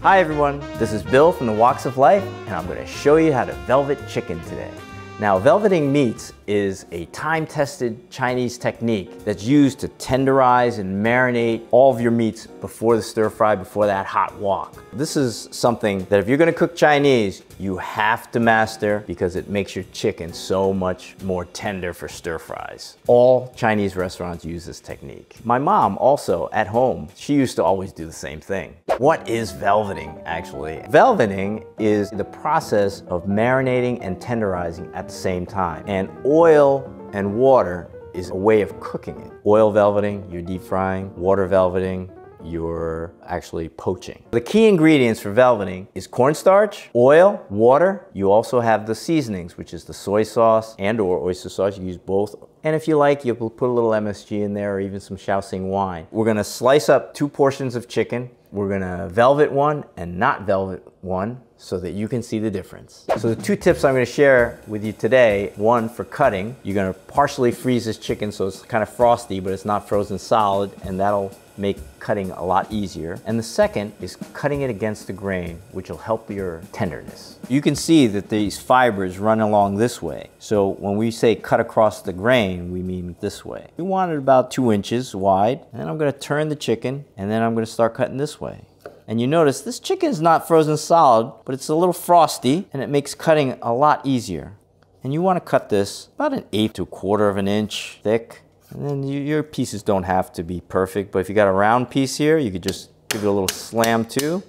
Hi everyone, this is Bill from the Walks of Life, and I'm going to show you how to velvet chicken today. Now, velveting meats is a time-tested Chinese technique that's used to tenderize and marinate all of your meats before the stir fry, before that hot wok. This is something that if you're going to cook Chinese, you have to master because it makes your chicken so much more tender for stir fries. All Chinese restaurants use this technique. My mom also, at home, she used to always do the same thing. What is velveting, actually? Velveting is the process of marinating and tenderizing at the same time. And oil and water is a way of cooking it. Oil velveting, you're deep frying. Water velveting, you're actually poaching. The key ingredients for velveting is cornstarch, oil, water. You also have the seasonings, which is the soy sauce and or oyster sauce. You use both. And if you like, you can put a little MSG in there or even some Shaoxing wine. We're gonna slice up 2 portions of chicken. We're gonna velvet one and not velvet one so that you can see the difference. So the 2 tips I'm gonna share with you today, one for cutting. You're gonna partially freeze this chicken so it's kind of frosty, but it's not frozen solid, and that'll make cutting a lot easier. And the second is cutting it against the grain, which will help your tenderness. You can see that these fibers run along this way. So when we say cut across the grain, we mean this way. We want it about 2 inches wide, and then I'm gonna turn the chicken, and then I'm gonna start cutting this way. And you notice this chicken is not frozen solid, but it's a little frosty, and it makes cutting a lot easier. And you wanna cut this about 1/8 to 1/4 of an inch thick. And then your pieces don't have to be perfect, but if you got a round piece here, you could just give it a little slam too.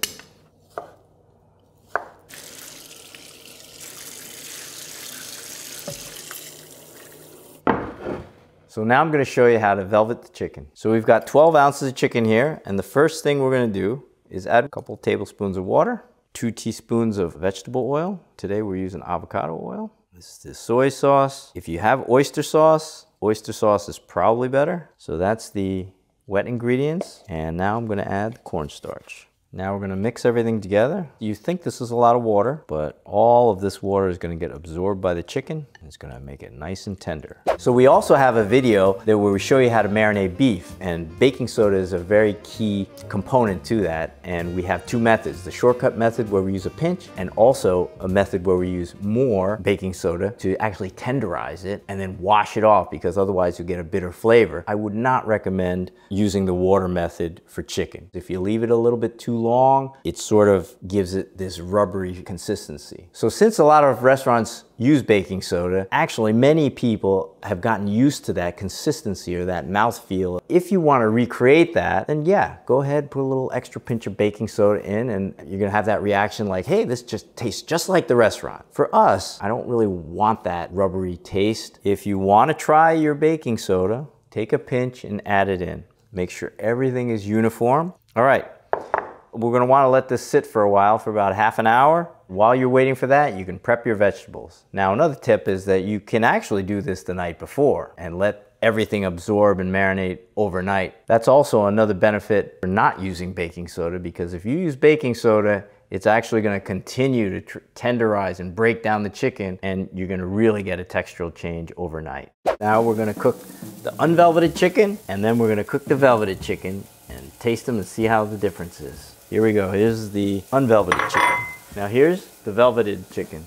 So now I'm gonna show you how to velvet the chicken. So we've got 12 ounces of chicken here, and the first thing we're gonna do is add a couple tablespoons of water, 2 teaspoons of vegetable oil. Today we're using avocado oil. This is the soy sauce. If you have oyster sauce is probably better. So that's the wet ingredients. And now I'm gonna add cornstarch. Now we're gonna mix everything together. You think this is a lot of water, but all of this water is gonna get absorbed by the chicken, and it's gonna make it nice and tender. So we also have a video where we show you how to marinate beef, and baking soda is a very key component to that. And we have 2 methods, the shortcut method where we use a pinch, and also a method where we use more baking soda to actually tenderize it and then wash it off, because otherwise you get a bitter flavor. I would not recommend using the water method for chicken. If you leave it a little bit too long, it sort of gives it this rubbery consistency. So since a lot of restaurants use baking soda, actually many people have gotten used to that consistency or that mouthfeel. If you want to recreate that, then yeah, go ahead, put a little extra pinch of baking soda in, and you're gonna have that reaction like, hey, this just tastes just like the restaurant. For us, I don't really want that rubbery taste. If you want to try your baking soda, take a pinch and add it in. Make sure everything is uniform. All right. We're gonna wanna let this sit for a while, for about ½ an hour. While you're waiting for that, you can prep your vegetables. Now, another tip is that you can actually do this the night before and let everything absorb and marinate overnight. That's also another benefit for not using baking soda, because if you use baking soda, it's actually gonna continue to tenderize and break down the chicken, and you're gonna really get a textural change overnight. Now we're gonna cook the unvelveted chicken, and then we're gonna cook the velveted chicken and taste them and see how the difference is. Here we go, here's the unvelveted chicken. Now here's the velveted chicken.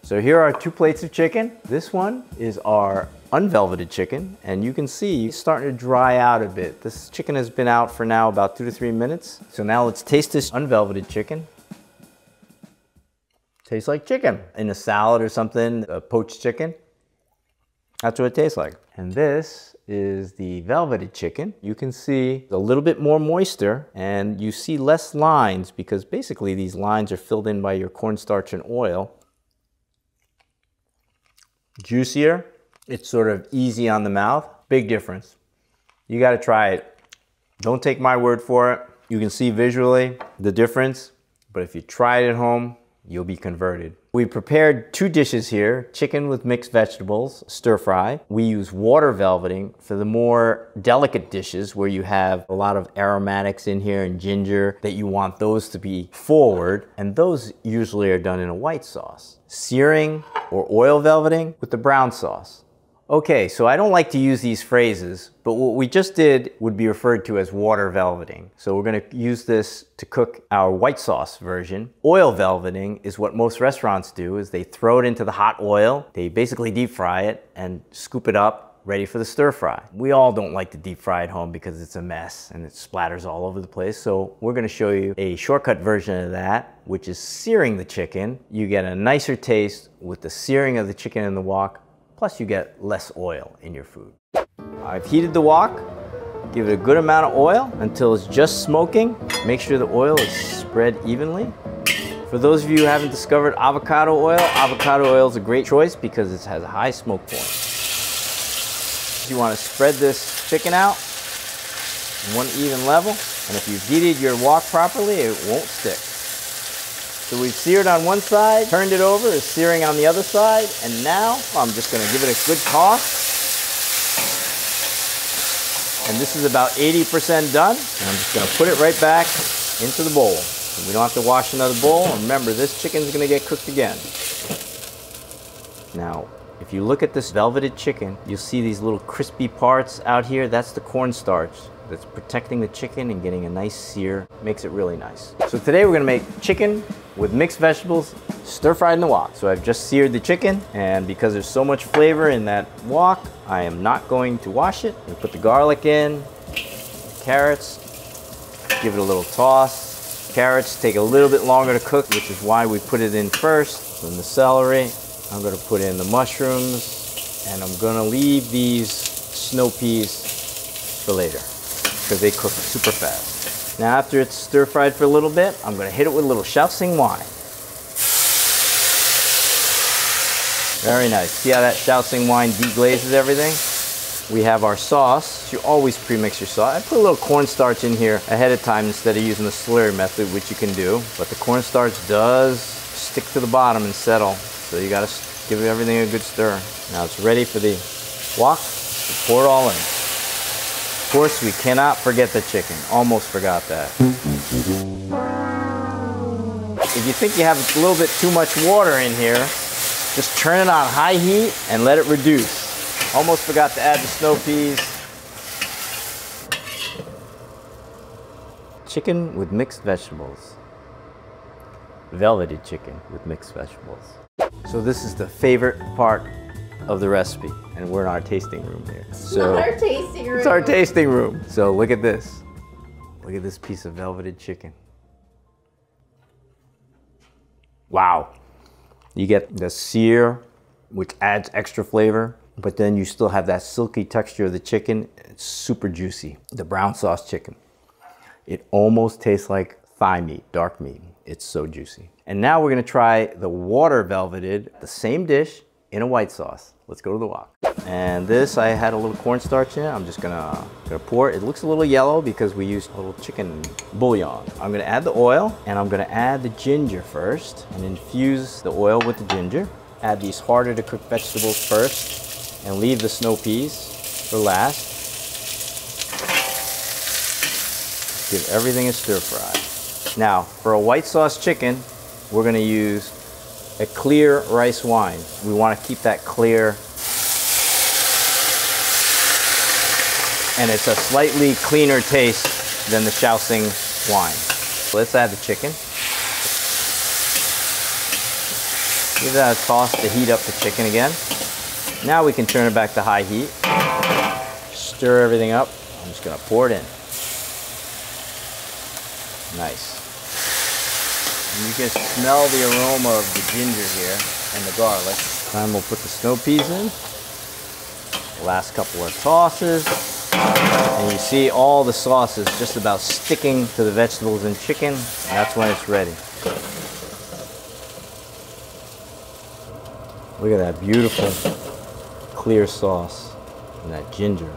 So here are 2 plates of chicken. This one is our unvelveted chicken, and you can see it's starting to dry out a bit. This chicken has been out for now about 2 to 3 minutes. So now let's taste this unvelveted chicken. Tastes like chicken. In a salad or something, a poached chicken. That's what it tastes like. And this is the velveted chicken. You can see a little bit more moisture, and you see less lines because basically these lines are filled in by your cornstarch and oil. Juicier. It's sort of easy on the mouth. Big difference. You gotta try it. Don't take my word for it. You can see visually the difference, but if you try it at home, you'll be converted. We prepared 2 dishes here, chicken with mixed vegetables, stir fry. We use water velveting for the more delicate dishes where you have a lot of aromatics in here and ginger, that you want those to be forward, and those usually are done in a white sauce. Searing or oil velveting with the brown sauce. Okay, so I don't like to use these phrases, but what we just did would be referred to as water velveting. So we're gonna use this to cook our white sauce version. Oil velveting is what most restaurants do, is they throw it into the hot oil, they basically deep fry it and scoop it up, ready for the stir fry. We all don't like to deep fry at home because it's a mess and it splatters all over the place. So we're gonna show you a shortcut version of that, which is searing the chicken. You get a nicer taste with the searing of the chicken in the wok, plus you get less oil in your food. I've heated the wok. Give it a good amount of oil until it's just smoking. Make sure the oil is spread evenly. For those of you who haven't discovered avocado oil is a great choice because it has a high smoke point. You want to spread this chicken out in one even level, and if you've heated your wok properly, it won't stick. So we've seared on one side, turned it over, it's searing on the other side, and now I'm just going to give it a good toss. And this is about 80% done, and I'm just going to put it right back into the bowl. And we don't have to wash another bowl, and remember, this chicken's going to get cooked again. Now, if you look at this velveted chicken, you'll see these little crispy parts out here. That's the cornstarch that's protecting the chicken and getting a nice sear. Makes it really nice. So today we're gonna make chicken with mixed vegetables, stir-fried in the wok. So I've just seared the chicken, and because there's so much flavor in that wok, I am not going to wash it. We put the garlic in, carrots, give it a little toss. Carrots take a little bit longer to cook, which is why we put it in first. Then the celery. I'm going to put in the mushrooms, and I'm going to leave these snow peas for later because they cook super fast. Now after it's stir fried for a little bit, I'm going to hit it with a little Shaoxing wine. Very nice. See how that Shaoxing wine deglazes everything? We have our sauce. You always pre-mix your sauce. I put a little cornstarch in here ahead of time instead of using the slurry method, which you can do, but the cornstarch does stick to the bottom and settle. So you gotta give everything a good stir. Now it's ready for the wok to pour it all in. Of course, we cannot forget the chicken. Almost forgot that. If you think you have a little bit too much water in here, just turn it on high heat and let it reduce. Almost forgot to add the snow peas. Chicken with mixed vegetables. Velveted chicken with mixed vegetables. So this is the favorite part of the recipe, and we're in our tasting room here. So not our tasting room. It's our tasting room. So look at this. Look at this piece of velveted chicken. Wow. You get the sear, which adds extra flavor, but then you still have that silky texture of the chicken. It's super juicy. The brown sauce chicken. It almost tastes like thigh meat, dark meat. It's so juicy. And now we're gonna try the water velveted, the same dish in a white sauce. Let's go to the wok. And this, I had a little cornstarch in it. I'm just gonna pour it. It looks a little yellow because we used a little chicken bouillon. I'm gonna add the oil, and I'm gonna add the ginger first and infuse the oil with the ginger. Add these harder to cook vegetables first and leave the snow peas for last. Give everything a stir fry. Now, for a white sauce chicken, we're gonna use a clear rice wine. We wanna keep that clear. And it's a slightly cleaner taste than the Shaoxing wine. Let's add the chicken. Give that a toss to heat up the chicken again. Now we can turn it back to high heat. Stir everything up. I'm just gonna pour it in. Nice. And you can smell the aroma of the ginger here and the garlic. Time we'll put the snow peas in. Last couple of tosses. And you see all the sauce is just about sticking to the vegetables and chicken. And that's when it's ready. Look at that beautiful clear sauce and that ginger.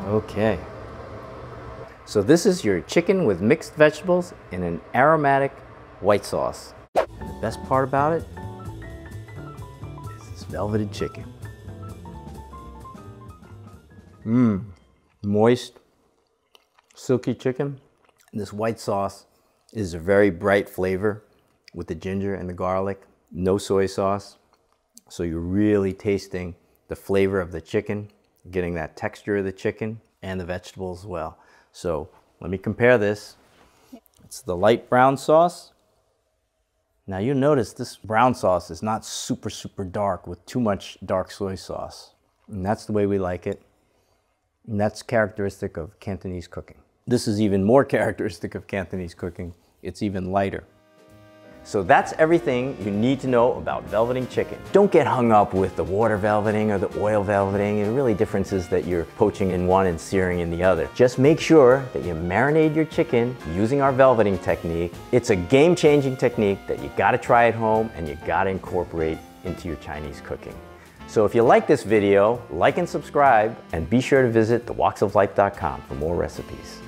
Okay. So this is your chicken with mixed vegetables in an aromatic white sauce. And the best part about it is this velveted chicken. Mmm, moist, silky chicken. This white sauce is a very bright flavor with the ginger and the garlic. No soy sauce. So you're really tasting the flavor of the chicken, getting that texture of the chicken and the vegetables as well. So let me compare this. It's the light brown sauce. Now you'll notice this brown sauce is not super dark with too much dark soy sauce. And that's the way we like it. And that's characteristic of Cantonese cooking. This is even more characteristic of Cantonese cooking. It's even lighter. So that's everything you need to know about velveting chicken. Don't get hung up with the water velveting or the oil velveting. The really difference is that you're poaching in one and searing in the other. Just make sure that you marinate your chicken using our velveting technique. It's a game-changing technique that you gotta try at home and you gotta incorporate into your Chinese cooking. So if you like this video, like and subscribe, and be sure to visit thewalksoflife.com for more recipes.